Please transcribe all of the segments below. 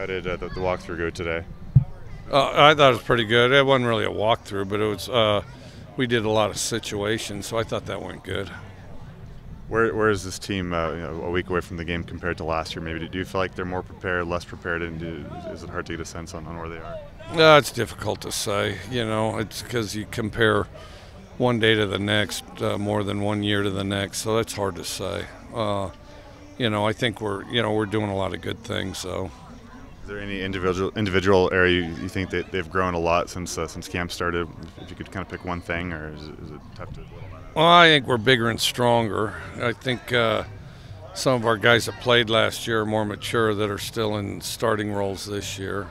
How did the walkthrough go today? I thought it was pretty good. It wasn't really a walkthrough, but it was. We did a lot of situations, so I thought that went good. Where is this team a week away from the game compared to last year? Maybe do you feel like they're more prepared, less prepared, and is it hard to get a sense on where they are? It's difficult to say. It's because you compare one day to the next more than 1 year to the next, so that's hard to say. I think we're doing a lot of good things. So, is there any individual area you think that they've grown a lot since camp started? If you could kind of pick one thing, or is it tough to? Well, I think we're bigger and stronger. I think some of our guys that played last year are more mature that are still in starting roles this year.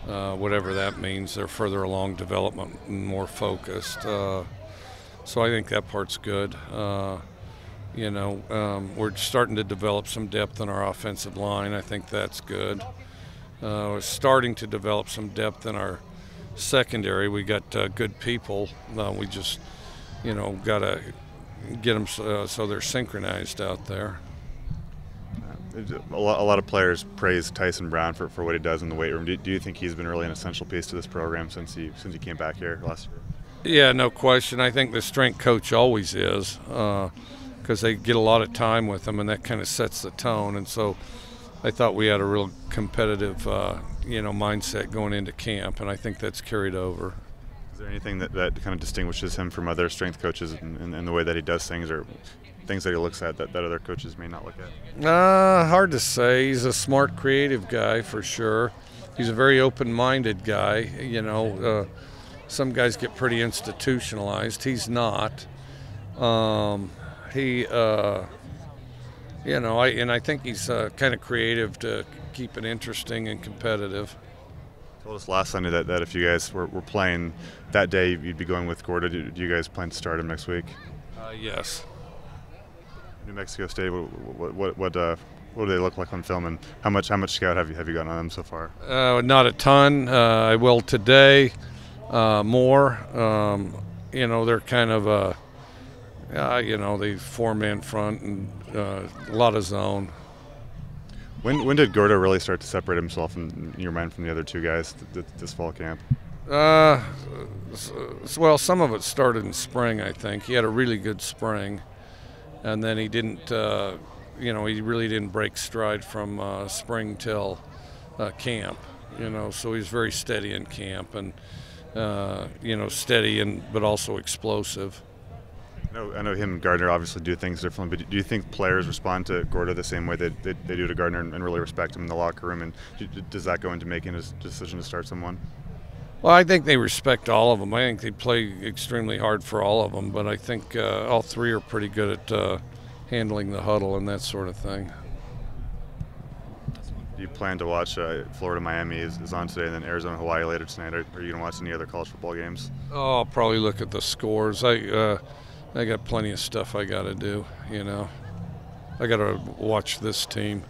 Whatever that means, they're further along development and more focused. So I think that part's good. We're starting to develop some depth in our offensive line. I think that's good. We're starting to develop some depth in our secondary. We got good people. We just got to get them so they're synchronized out there. A lot of players praise Tyson Brown for what he does in the weight room. Do you think he's been really an essential piece to this program since he came back here last year? Yeah, no question. I think the strength coach always is because they get a lot of time with him, and that kind of sets the tone. And so I thought we had a real competitive mindset going into camp, and I think that's carried over. Is there anything that kind of distinguishes him from other strength coaches in the way that he does things, or things that he looks at that other coaches may not look at? Hard to say. He's a smart, creative guy for sure. He's a very open-minded guy. Some guys get pretty institutionalized. He's not. I think he's kind of creative to keep it interesting and competitive. You told us last Sunday that if you guys were playing that day, you'd be going with Gorda. Do you guys plan to start him next week? Yes. New Mexico State. What do they look like on film, and how much scout have you gotten on them so far? Not a ton. I will today. More. They're kind of the four-man front and a lot of zone. When did Gorda really start to separate himself in your mind from the other two guys this fall camp? Well, some of it started in spring, I think. He had a really good spring, and then he didn't, he really didn't break stride from spring till camp, so he was very steady in camp and, steady but also explosive. I know him and Gardner obviously do things differently, but do you think players respond to Gorda the same way they do to Gardner and really respect him in the locker room? And does that go into making a decision to start someone? Well, I think they respect all of them. I think they play extremely hard for all of them, but I think all three are pretty good at handling the huddle and that sort of thing. Do you plan to watch Florida-Miami is on today, and then Arizona-Hawaii later tonight? Are you going to watch any other college football games? Oh, I'll probably look at the scores. I got plenty of stuff I got to do, I got to watch this team.